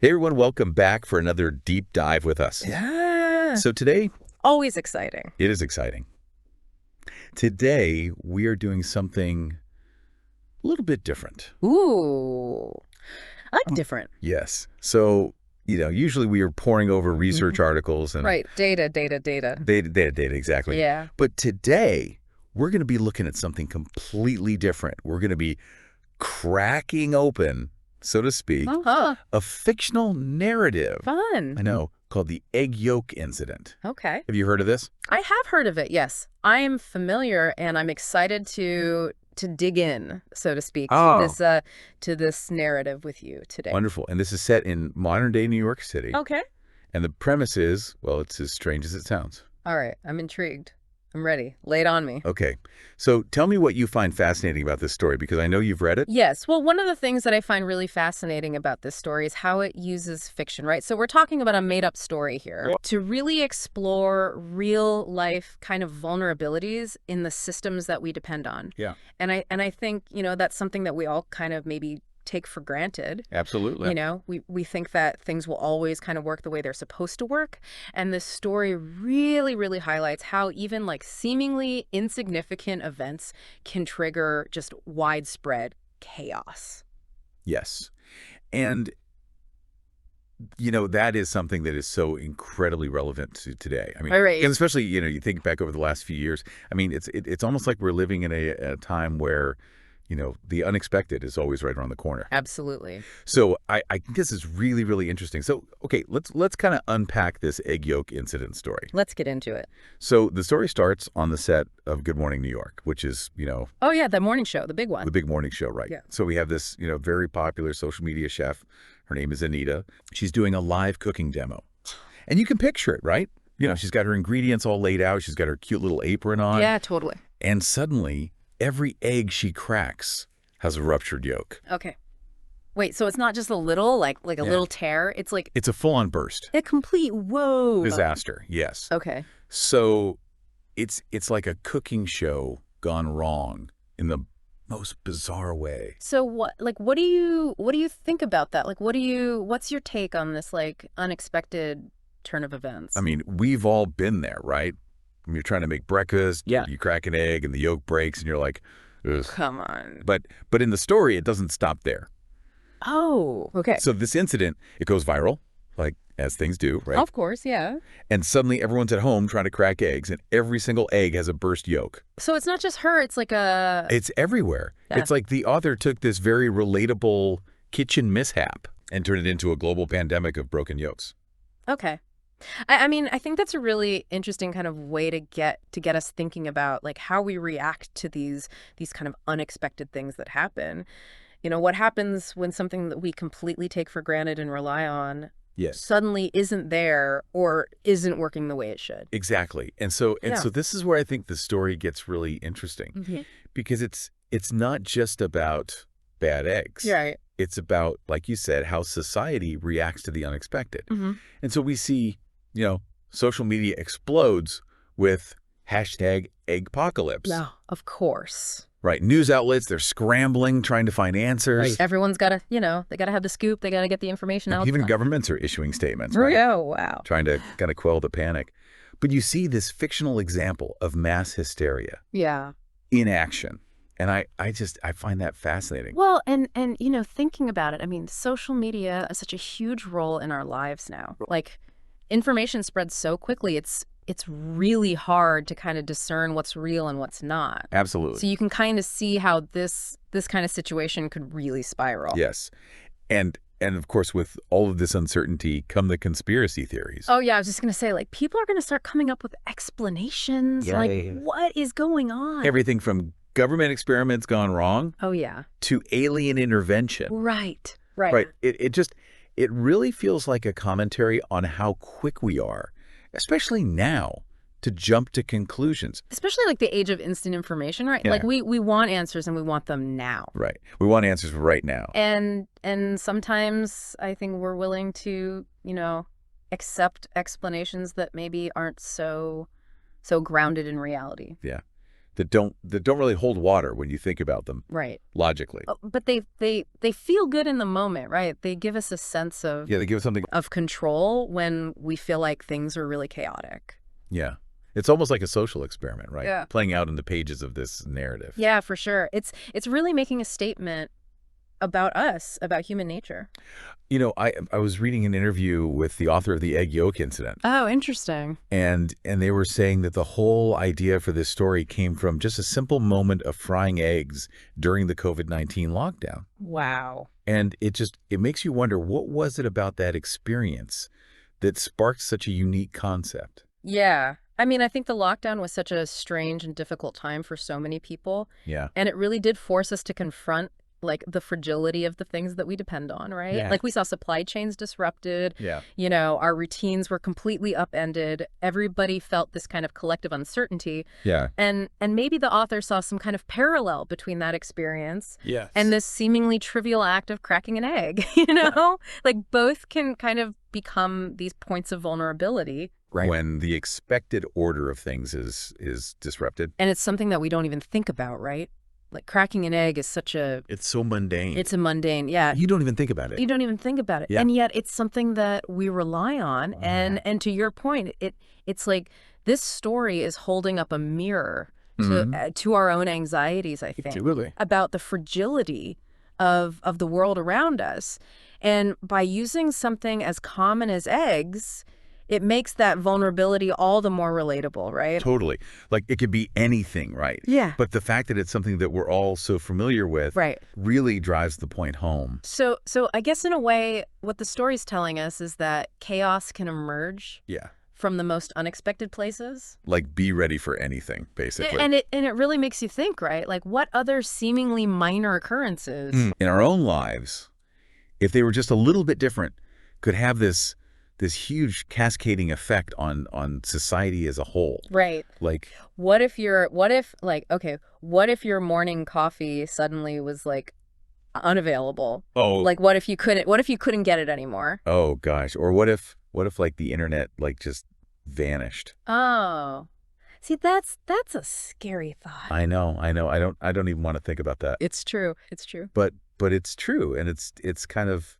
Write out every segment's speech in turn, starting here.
Hey everyone, welcome back for another deep dive with us. Yeah. So today, Always exciting. it is exciting. Today, we are doing something a little bit different. Ooh. I like different. Yes. So, usually we are poring over research articles and Right. Data, data, data. data, exactly. Yeah. But today, we're going to be looking at something completely different. We're going to be cracking open, so to speak, Uh-huh. a fictional narrative. Fun. I know, called the Egg Yolk Incident. Okay. Have you heard of this? I have heard of it, yes. I am familiar and I'm excited to dig in, so to speak, to this narrative with you today. Wonderful. And this is set in modern-day New York City. Okay. And the premise is, well, it's as strange as it sounds. All right. I'm intrigued. I'm ready. Lay it on me. Okay. So tell me what you find fascinating about this story, because I know you've read it. Yes. Well, one of the things that I find really fascinating about this story is how it uses fiction, right? So we're talking about a made-up story here to really explore real-life kind of vulnerabilities in the systems that we depend on. Yeah. And I think, that's something that we all kind of maybe take for granted. Absolutely. We think that things will always kind of work the way they're supposed to work. And this story really, really highlights how even like seemingly insignificant events can trigger just widespread chaos. Yes. And, that is something that is so incredibly relevant to today. I mean, All right. and especially, you think back over the last few years. I mean, it's almost like we're living in a time where the unexpected is always right around the corner. Absolutely. So I think this is really, really interesting. So, okay, let's kind of unpack this egg yolk incident story. Let's get into it. So the story starts on the set of Good Morning New York, which is, Oh, yeah, the morning show, the big one. the big morning show, right? Yeah. So we have this, very popular social media chef. Her name is Anita. She's doing a live cooking demo. And you can picture it, right? She's got her ingredients all laid out. She's got her cute little apron on. Yeah, totally. And suddenly, every egg she cracks has a ruptured yolk. Okay. Wait, so it's not just a little, like a little tear. It's like It's a full-on burst. a complete whoa. Disaster, yes. Okay. So it's like a cooking show gone wrong in the most bizarre way. So what do you think about that? Like what's your take on this like unexpected turn of events? I mean, we've all been there, right? When you're trying to make breakfast, Yeah. you crack an egg and the yolk breaks and you're like, ugh. Come on. But in the story, it doesn't stop there. Oh, okay. So this incident, it goes viral, like as things do, right? Of course, yeah. And suddenly everyone's at home trying to crack eggs, and every single egg has a burst yolk. So it's not just her, it's like a It's everywhere. Yeah. It's like the author took this very relatable kitchen mishap and turned it into a global pandemic of broken yolks. Okay. I mean, I think that's a really interesting kind of way to get us thinking about like how we react to these kind of unexpected things that happen. What happens when something that we completely take for granted and rely on Yes. suddenly isn't there or isn't working the way it should. Exactly. And so Yeah. this is where I think the story gets really interesting, Mhm. because it's not just about bad eggs. Right. It's about, like you said, how society reacts to the unexpected. Mm-hmm. And so we see, social media explodes with hashtag eggpocalypse. No, of course. Right. News outlets, they're scrambling, trying to find answers. Everyone's got to, they got to have the scoop. They got to get the information out. Even governments are issuing statements, Oh, right? yeah, wow. Trying to kind of quell the panic. But you see this fictional example of mass hysteria Yeah. in action. And I find that fascinating. Well, and thinking about it, I mean, social media has such a huge role in our lives now. Like, information spreads so quickly. It's really hard to kind of discern what's real and what's not. Absolutely. So you can kind of see how this kind of situation could really spiral. Yes. And of course, with all of this uncertainty come the conspiracy theories. Oh, yeah. I was just going to say, like, people are going to start coming up with explanations. Yeah, like, yeah. what is going on? Everything from government experiments gone wrong Oh, yeah. to alien intervention. Right. Right. Right. It really feels like a commentary on how quick we are, especially now, to jump to conclusions. Especially like the age of instant information, right? Yeah. Like we want answers and we want them now. Right. We want answers right now. And sometimes I think we're willing to, accept explanations that maybe aren't so grounded in reality. Yeah. that don't really hold water when you think about them Right. logically. But they feel good in the moment, right? They give us a sense Yeah, they give us something. of control when we feel like things are really chaotic. Yeah. It's almost like a social experiment, right? Yeah. Playing out in the pages of this narrative. Yeah, for sure. It's really making a statement about us, about human nature. I was reading an interview with the author of the Egg Yolk Incident, Oh, interesting. and they were saying that the whole idea for this story came from just a simple moment of frying eggs during the COVID-19 lockdown. Wow. And it makes you wonder, what was it about that experience that sparked such a unique concept? Yeah. I mean, I think the lockdown was such a strange and difficult time for so many people. Yeah. And it really did force us to confront like the fragility of the things that we depend on, right? Yeah. Like we saw supply chains disrupted. Yeah. Our routines were completely upended. Everybody felt this kind of collective uncertainty. Yeah. And maybe the author saw some kind of parallel between that experience Yes. and this seemingly trivial act of cracking an egg, Like both can kind of become these points of vulnerability. Right. When the expected order of things is disrupted. And it's something that we don't even think about, right? Like cracking an egg is It's so mundane. it's a mundane, yeah. You don't even think about it. You don't even think about it. Yeah. And yet it's something that we rely on. And to your point, it's like this story is holding up a mirror to our own anxieties, I think. Absolutely. About the fragility of the world around us. And by using something as common as eggs, it makes that vulnerability all the more relatable, right? Totally. Like it could be anything, right? Yeah. But the fact that it's something that we're all so familiar with Right. really drives the point home. So I guess in a way, what the story's telling us is that chaos can emerge Yeah. from the most unexpected places. Like be ready for anything, basically. And it really makes you think, right? Like what other seemingly minor occurrences In our own lives, if they were just a little bit different, could have this huge cascading effect on society as a whole. Right. Like, What if your morning coffee suddenly was like unavailable? oh, Like what if you couldn't get it anymore? oh gosh. Or what if like the internet like just vanished? Oh. See, that's a scary thought. I know. I don't even want to think about that. It's true. It's true. But it's true, and it's kind of,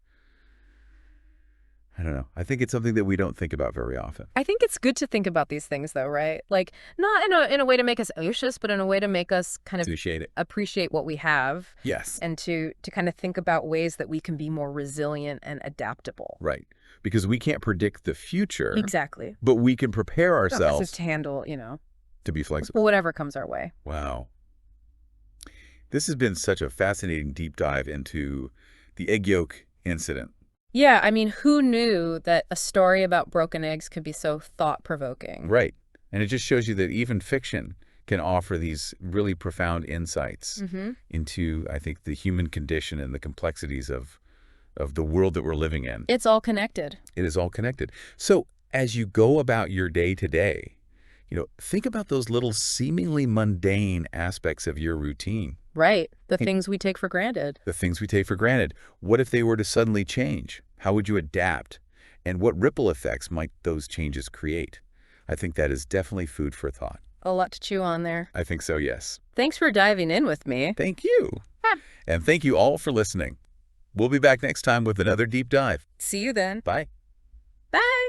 I don't know. I think it's something that we don't think about very often. I think it's good to think about these things though, right? Like not in a way to make us anxious, but in a way to make us kind of Appreciate it. appreciate what we have. Yes. And to kind of think about ways that we can be more resilient and adaptable. Right. Because we can't predict the future. Exactly. But we can prepare ourselves To handle, to be flexible. whatever comes our way. Wow. This has been such a fascinating deep dive into the egg yolk incident. Yeah, I mean, who knew that a story about broken eggs could be so thought-provoking? Right. And it just shows you that even fiction can offer these really profound insights into, I think, the human condition and the complexities of the world that we're living in. It's all connected. It is all connected. So as you go about your day to day, think about those little seemingly mundane aspects of your routine. Right. The things we take for granted. The things we take for granted. What if they were to suddenly change? How would you adapt? And what ripple effects might those changes create? I think that is definitely food for thought. A lot to chew on there. I think so, yes. Thanks for diving in with me. Thank you. And thank you all for listening. We'll be back next time with another deep dive. See you then. Bye. Bye.